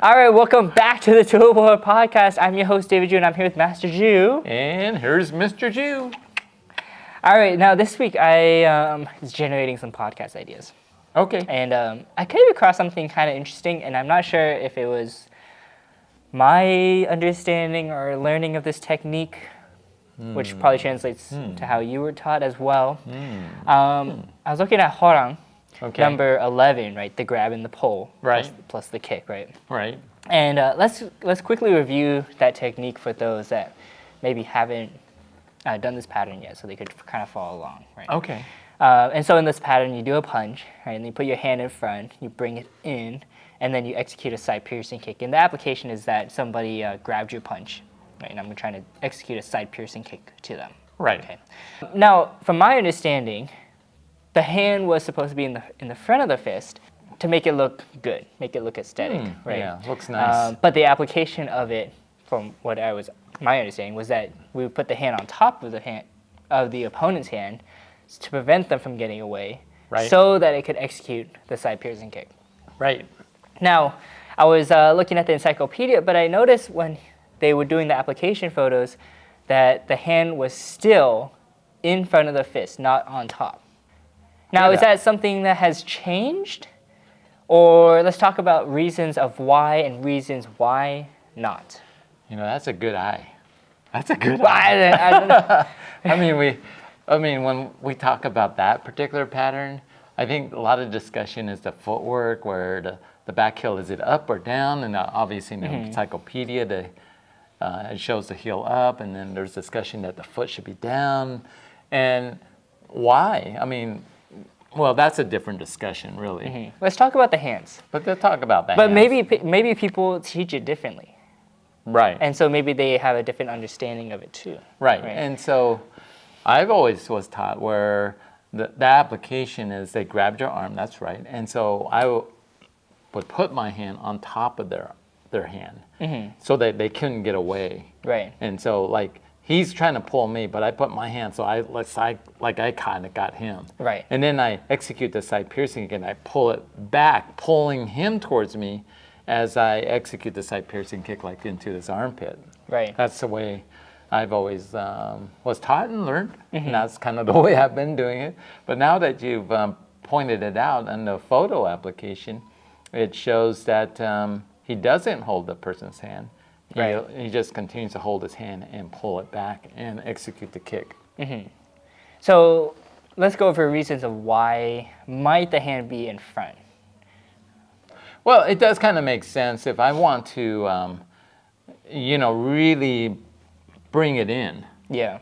All right, welcome back to the Tool Boy Podcast. I'm your host, David Ju, and I'm here with Master Ju. And here's Mr. Ju. All right, now this week I was generating some podcast ideas. Okay. And I came across something kind of interesting, and I'm not sure if it was my understanding or learning of this technique, which probably translates to how you were taught as well. I was looking at Hwa-Rang, number 11, right? The grab and the pull, right? Plus the kick, right? Right. And let's quickly review that technique for those that maybe haven't done this pattern yet, so they could kind of follow along, right? Okay. And so in this pattern, you do a punch, right? And you put your hand in front, you bring it in, and then you execute a side piercing kick. And the application is that somebody grabbed your punch, right? And I'm trying to execute a side piercing kick to them. Right. Okay. Now, from my understanding, the hand was supposed to be in the front of the fist to make it look good, make it look aesthetic, right? Yeah, looks nice. But the application of it, from what my understanding was that we would put the hand on top of the opponent's hand to prevent them from getting away, right, so that it could execute the side piercing kick. Right. Now, I was looking at the encyclopedia, but I noticed when they were doing the application photos that the hand was still in front of the fist, not on top. Now, is that something that has changed? Or let's talk about reasons of why and reasons why not. You know, that's a good eye. That's a good eye. I don't know. I mean, when we talk about that particular pattern, I think a lot of discussion is the footwork, where the back heel, is it up or down? And obviously in the encyclopedia, it shows the heel up, and then there's discussion that the foot should be down. And why? I mean, well, that's a different discussion, really. Let's talk about the hands. But they'll talk about that. But maybe people teach it differently. Right. And so maybe they have a different understanding of it too. Right. And so I've always was taught where the application is they grabbed your arm, that's right. And so I would put my hand on top of their hand so that they couldn't get away. Right. And so like he's trying to pull me, but I put my hand so I kind of got him. Right. And then I execute the side piercing again. I pull it back, pulling him towards me as I execute the side piercing kick like into his armpit. Right. That's the way I've always was taught and learned, and that's kind of the way I've been doing it. But now that you've pointed it out in the photo application, it shows that he doesn't hold the person's hand. Right. He just continues to hold his hand and pull it back and execute the kick. So let's go over reasons of why might the hand be in front. Well, it does kind of make sense if I want to, really bring it in. Yeah.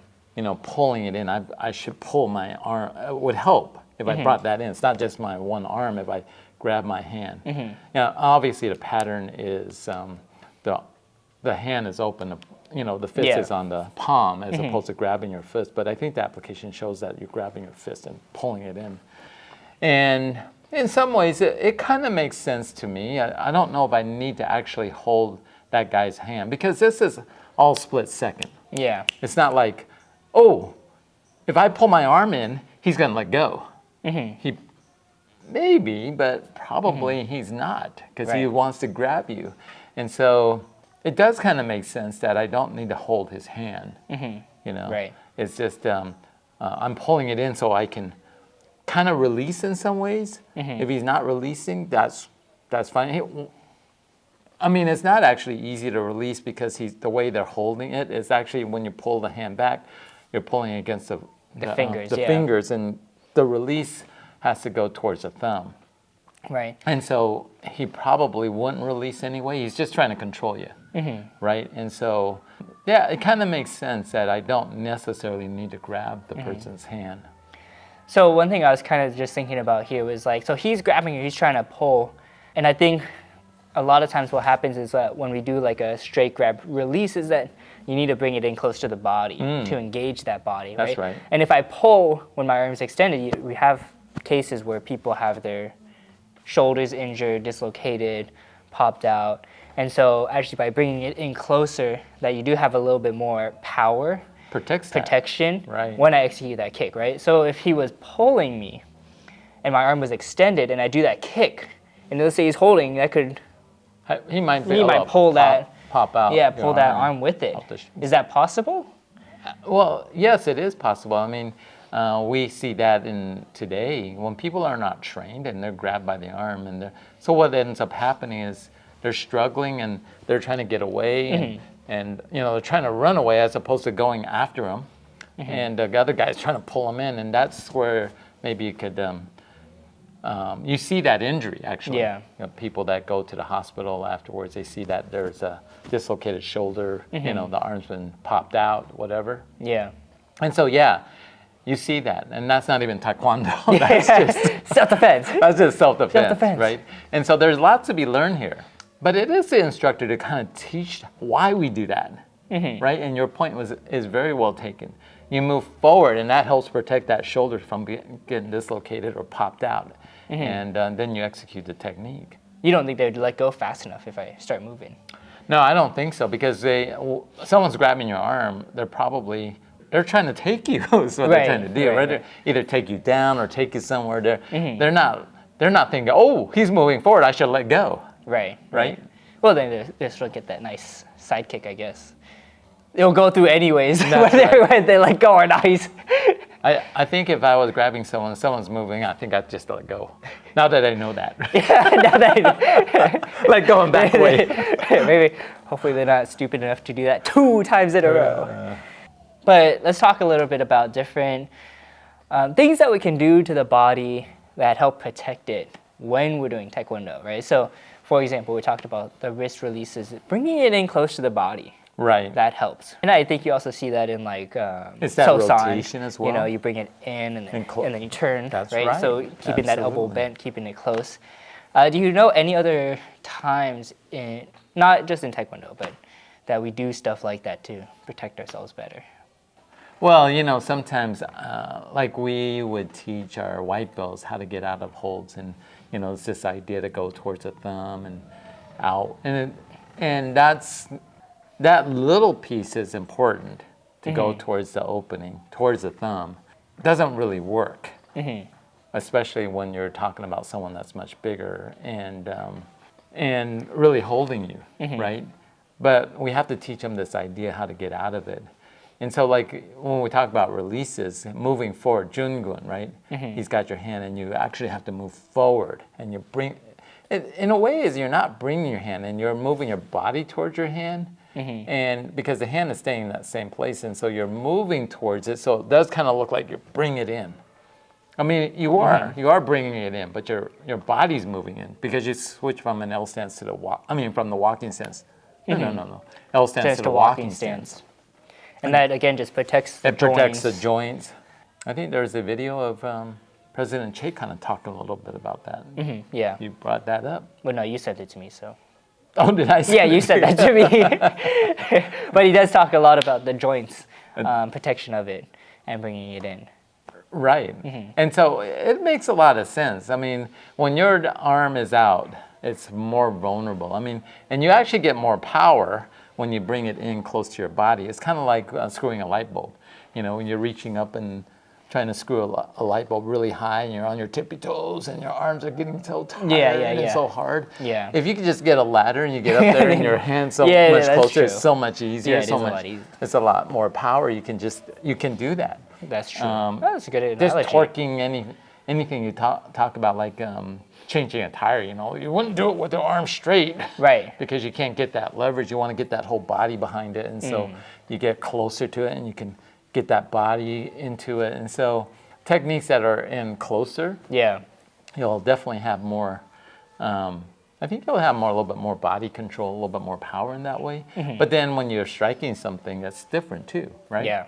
Pulling it in. I should pull my arm. It would help if I brought that in. It's not just my one arm if I grab my hand. Now, obviously, the pattern is the hand is open. The fist is on the palm as opposed to grabbing your fist. But I think the application shows that you're grabbing your fist and pulling it in. And in some ways, it kind of makes sense to me. I don't know if I need to actually hold that guy's hand because this is all split second. Yeah. It's not like, oh, if I pull my arm in, he's going to let go. He maybe, but probably he's not because he wants to grab you. And so it does kind of make sense that I don't need to hold his hand. Right. It's just I'm pulling it in so I can kind of release in some ways. If he's not releasing, that's fine. It's not actually easy to release because the way they're holding it is actually when you pull the hand back, you're pulling against the fingers, and the release has to go towards the thumb. Right. And so he probably wouldn't release anyway. He's just trying to control you, right? And so, yeah, it kind of makes sense that I don't necessarily need to grab the person's hand. So one thing I was kind of just thinking about here was like, so he's grabbing you, he's trying to pull, and I think a lot of times what happens is that when we do like a straight grab release is that you need to bring it in close to the body to engage that body, right? That's right. And if I pull when my arm is extended, we have cases where people have their shoulders injured, dislocated, popped out. And so actually by bringing it in closer, that you do have a little bit more power, protection when I execute that kick, right? So if he was pulling me and my arm was extended and I do that kick, and let's say he's holding, He might pull that. pop out. Yeah, pull that arm with it. Is that possible? Well, yes, it is possible. I mean, we see that in today when people are not trained and they're grabbed by the arm, and so what ends up happening is they're struggling and they're trying to get away, and they're trying to run away as opposed to going after them, and the other guy's trying to pull them in, and that's where maybe you could. You see that injury actually. Yeah. People that go to the hospital afterwards, they see that there's a dislocated shoulder. The arm's been popped out, whatever. Yeah. And so you see that, and that's not even taekwondo. That's just self-defense. That's just self-defense, Self-defense. right? And so there's lots to be learned here. But it is the instructor to kind of teach why we do that, right? And your point is very well taken. You move forward, and that helps protect that shoulder from getting dislocated or popped out. And then you execute the technique. You don't think they would let go fast enough if I start moving? No, I don't think so, because someone's grabbing your arm, they're trying to take you. Is what they're trying to do, right? Either take you down or take you somewhere. They're not thinking, oh, he's moving forward, I should let go. Right. Well, then they still get that nice sidekick, I guess. It'll go through anyways, whether they let go or not. I think if I was grabbing someone's moving, I think I'd just let go. Now that I know that. Now that let go and back away. Maybe, hopefully they're not stupid enough to do that 2 times in a row. But let's talk a little bit about different things that we can do to the body that help protect it when we're doing taekwondo, right? So, for example, we talked about the wrist releases, bringing it in close to the body. Right. That helps. And I think you also see that in like it's that Sosan. Rotation as well. You bring it in and then you turn. That's right? So keeping that elbow Absolutely. bent, keeping it close. Do you know any other times not just in taekwondo, but that we do stuff like that to protect ourselves better? Well, sometimes like we would teach our white belts how to get out of holds, and it's this idea to go towards the thumb and out, and that little piece is important to go towards the opening, towards the thumb. It doesn't really work, especially when you're talking about someone that's much bigger and really holding you, right? But we have to teach them this idea how to get out of it. And so, like, when we talk about releases, moving forward, Jungun, right? He's got your hand, and you actually have to move forward. And you bring, in a way, you're not bringing your hand, and you're moving your body towards your hand. And because the hand is staying in that same place, and so you're moving towards it, so it does kind of look like you're bringing it in. I mean, you are bringing it in, but your body's moving in because you switch from an L stance to from the walking stance. No. L stance to the walking stance. And that, again, just protects the joints. It protects the joints. I think there's a video of President Che kind of talking a little bit about that. Yeah. You brought that up. Well, no, you sent it to me, so. Oh, did I say Yeah, you said that to me. But he does talk a lot about the joints, protection of it, and bringing it in. Right. And so it makes a lot of sense. I mean, when your arm is out, it's more vulnerable. I mean, and you actually get more power when you bring it in close to your body. It's kind of like screwing a light bulb. When you're reaching up and trying to screw a light bulb really high, and you're on your tippy toes, and your arms are getting so tired and so hard. Yeah. If you could just get a ladder and you get up there and your hand's so much closer, true. it's so much easier. Yeah, it is a lot easier. It's a lot more power. You can do that. That's true. That's a good Just analogy. torquing anything you talk about, like changing a tire, you wouldn't do it with the arm straight. Right. Because you can't get that leverage. You want to get that whole body behind it. And so you get closer to it and you can get that body into it. And so techniques that are in closer, you'll definitely have more, I think you'll have a little bit more body control, a little bit more power in that way. But then when you're striking something, that's different too, right? Yeah.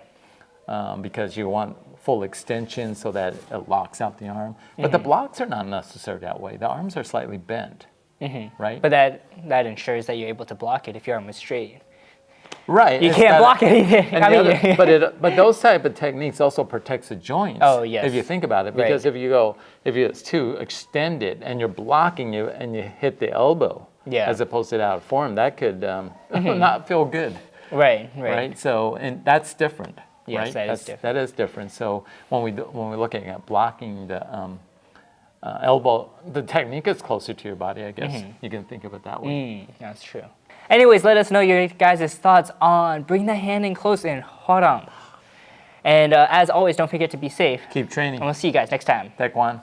Because you want full extension so that it locks out the arm. But the blocks are not necessarily that way. The arms are slightly bent, right? But that ensures that you're able to block it if your arm is straight. Right. You can't block anything. But those type of techniques also protects the joints. Oh, yes. If you think about it, because if it's too extended and you're blocking you and you hit the elbow, as opposed to out of form, that could not feel good. Right. So, and that's different. Yes, right? That is different. That is different. So when we're looking at blocking the elbow, the technique is closer to your body, I guess. You can think of it that way. That's true. Anyways, let us know your guys' thoughts on bring the hand in close in Hwa-Rang. And as always, don't forget to be safe. Keep training. And we'll see you guys next time. Taekwondo.